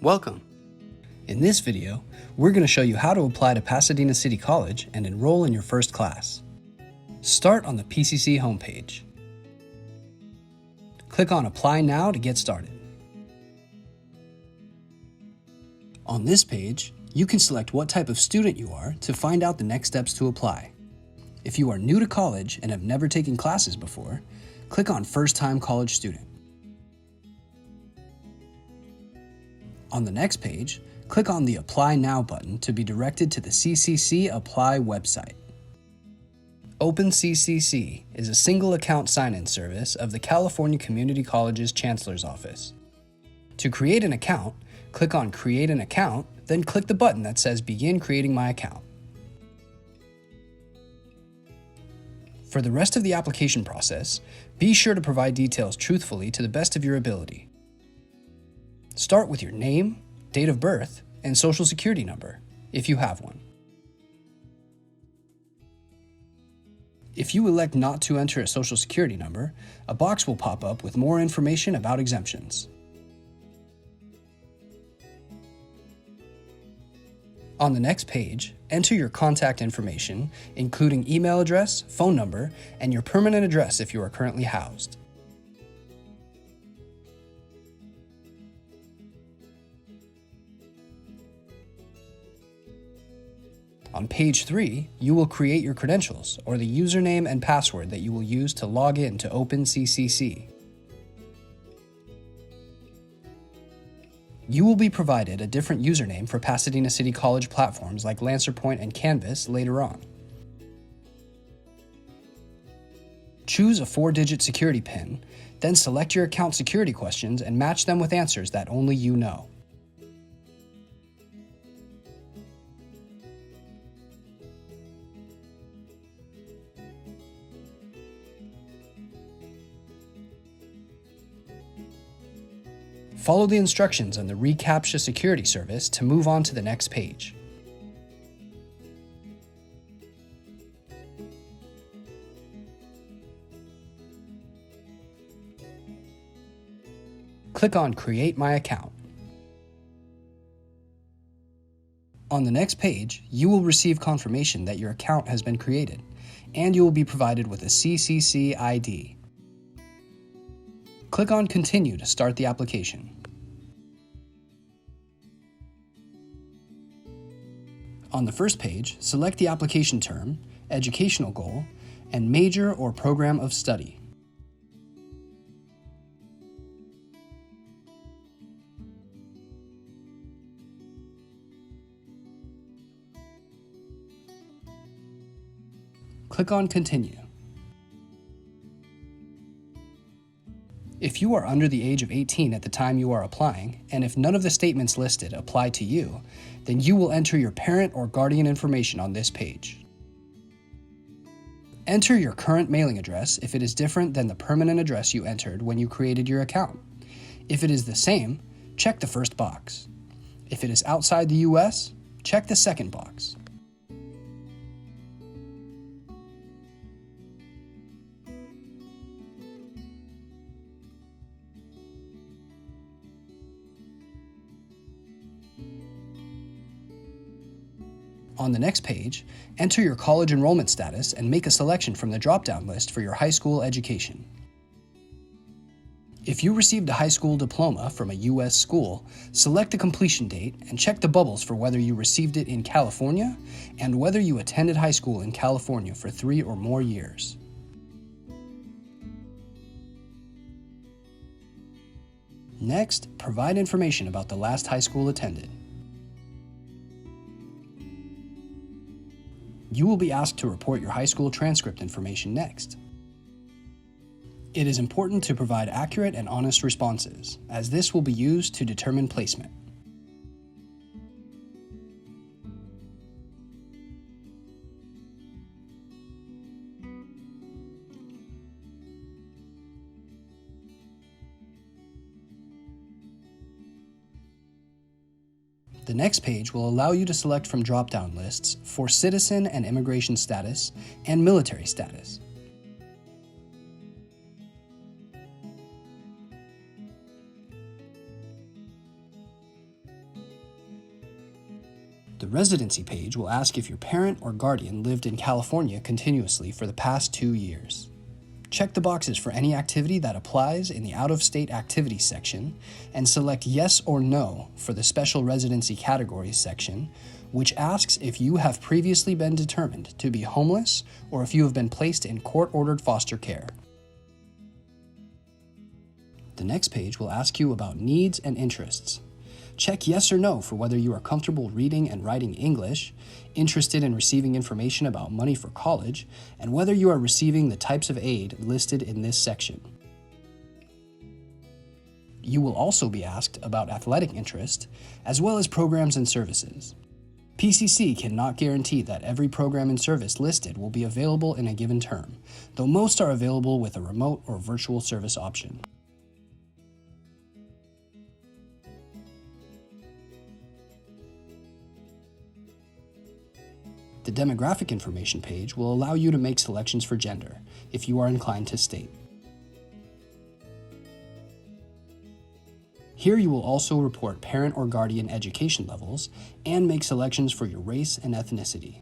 Welcome! In this video, we're going to show you how to apply to Pasadena City College and enroll in your first class. Start on the PCC homepage. Click on Apply Now to get started. On this page, you can select what type of student you are to find out the next steps to apply. If you are new to college and have never taken classes before, click on First Time College Student. On the next page, click on the Apply Now button to be directed to the CCC Apply website. OpenCCC is a single account sign-in service of the California Community College's Chancellor's Office. To create an account, click on Create an Account, then click the button that says Begin Creating My Account. For the rest of the application process, be sure to provide details truthfully to the best of your ability. Start with your name, date of birth, and social security number, if you have one. If you elect not to enter a social security number, a box will pop up with more information about exemptions. On the next page, enter your contact information, including email address, phone number, and your permanent address if you are currently housed. On page 3, you will create your credentials, or the username and password that you will use to log in to OpenCCC. You will be provided a different username for Pasadena City College platforms like LancerPoint and Canvas later on. Choose a 4-digit security PIN, then select your account security questions and match them with answers that only you know. Follow the instructions on the reCAPTCHA security service to move on to the next page. Click on Create My Account. On the next page, you will receive confirmation that your account has been created, and you will be provided with a CCC ID. Click on Continue to start the application. On the first page, select the application term, educational goal, and major or program of study. Click on Continue. If you are under the age of 18 at the time you are applying, and if none of the statements listed apply to you, then you will enter your parent or guardian information on this page. Enter your current mailing address if it is different than the permanent address you entered when you created your account. If it is the same, check the first box. If it is outside the US, check the second box. On the next page, enter your college enrollment status and make a selection from the drop-down list for your high school education. If you received a high school diploma from a U.S. school, select the completion date and check the bubbles for whether you received it in California and whether you attended high school in California for 3 or more years. Next, provide information about the last high school attended. You will be asked to report your high school transcript information next. It is important to provide accurate and honest responses, as this will be used to determine placement. The next page will allow you to select from drop-down lists for citizen and immigration status and military status. The residency page will ask if your parent or guardian lived in California continuously for the past 2 years. Check the boxes for any activity that applies in the out-of-state activities section and select yes or no for the special residency categories section, which asks if you have previously been determined to be homeless or if you have been placed in court-ordered foster care. The next page will ask you about needs and interests. Check yes or no for whether you are comfortable reading and writing English, interested in receiving information about money for college, and whether you are receiving the types of aid listed in this section. You will also be asked about athletic interest, as well as programs and services. PCC cannot guarantee that every program and service listed will be available in a given term, though most are available with a remote or virtual service option. The demographic information page will allow you to make selections for gender, if you are inclined to state. Here you will also report parent or guardian education levels and make selections for your race and ethnicity.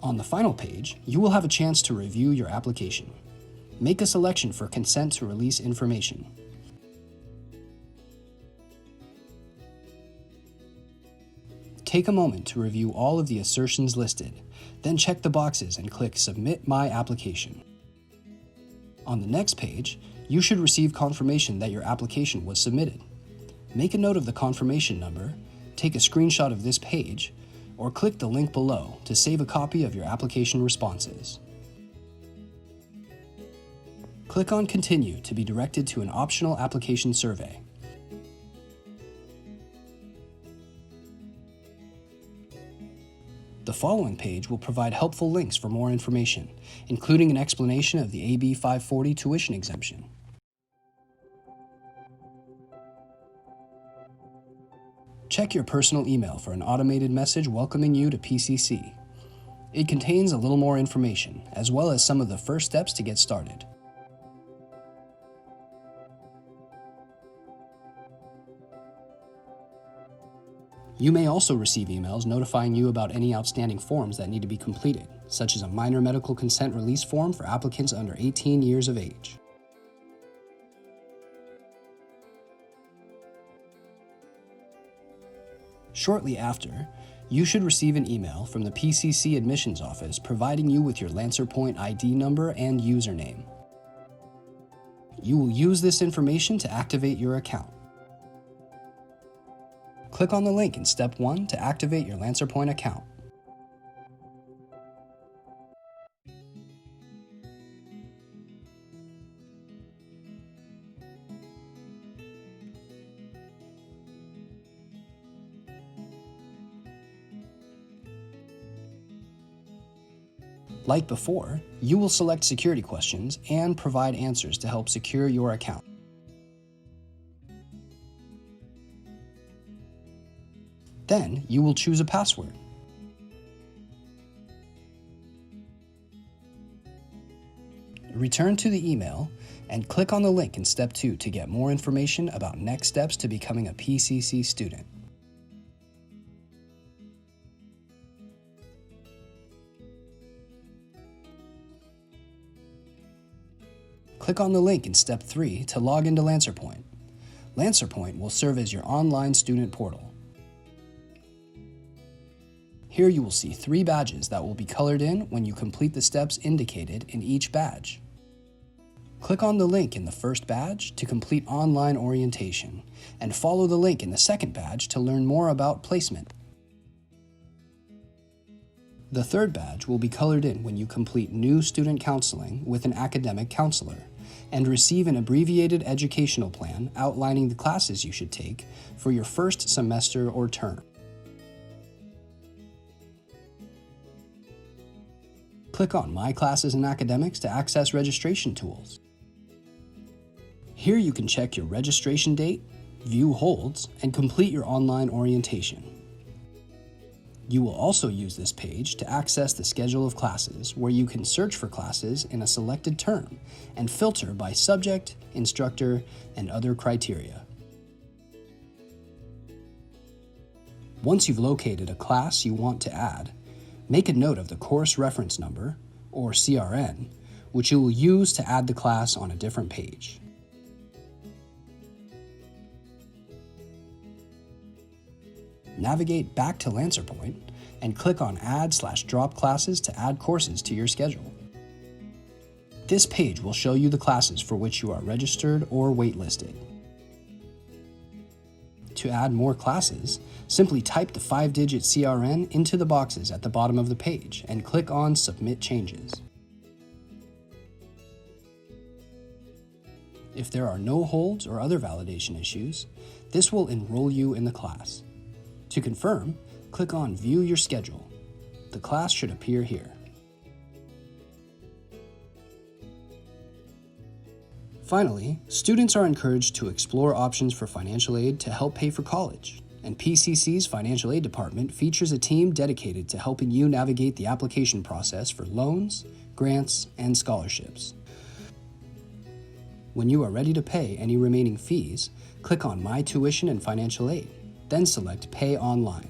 On the final page, you will have a chance to review your application. Make a selection for consent to release information. Take a moment to review all of the assertions listed, then check the boxes and click Submit My Application. On the next page, you should receive confirmation that your application was submitted. Make a note of the confirmation number, take a screenshot of this page, or click the link below to save a copy of your application responses. Click on Continue to be directed to an optional application survey. The following page will provide helpful links for more information, including an explanation of the AB 540 tuition exemption. Check your personal email for an automated message welcoming you to PCC. It contains a little more information, as well as some of the first steps to get started. You may also receive emails notifying you about any outstanding forms that need to be completed, such as a minor medical consent release form for applicants under 18 years of age. Shortly after, you should receive an email from the PCC admissions office providing you with your Lancer Point ID number and username. You will use this information to activate your account. Click on the link in Step 1 to activate your Lancer Point account. Like before, you will select security questions and provide answers to help secure your account. Then, you will choose a password. Return to the email and click on the link in Step 2 to get more information about next steps to becoming a PCC student. Click on the link in Step 3 to log into Lancer Point. Lancer Point will serve as your online student portal. Here you will see 3 badges that will be colored in when you complete the steps indicated in each badge. Click on the link in the first badge to complete online orientation, and follow the link in the second badge to learn more about placement. The third badge will be colored in when you complete new student counseling with an academic counselor and receive an abbreviated educational plan outlining the classes you should take for your first semester or term. Click on My Classes in Academics to access registration tools. Here you can check your registration date, view holds, and complete your online orientation. You will also use this page to access the schedule of classes, where you can search for classes in a selected term and filter by subject, instructor, and other criteria. Once you've located a class you want to add, make a note of the course reference number, or CRN, which you will use to add the class on a different page. Navigate back to LancerPoint and click on Add/Drop Classes to add courses to your schedule. This page will show you the classes for which you are registered or waitlisted. To add more classes, simply type the 5-digit CRN into the boxes at the bottom of the page and click on Submit Changes. If there are no holds or other validation issues, this will enroll you in the class. To confirm, click on View Your Schedule. The class should appear here. Finally, students are encouraged to explore options for financial aid to help pay for college, and PCC's Financial Aid Department features a team dedicated to helping you navigate the application process for loans, grants, and scholarships. When you are ready to pay any remaining fees, click on My Tuition and Financial Aid, then select Pay Online.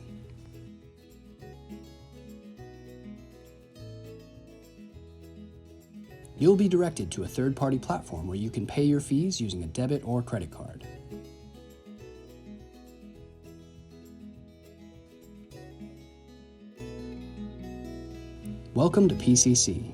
You'll be directed to a third-party platform where you can pay your fees using a debit or credit card. Welcome to PCC.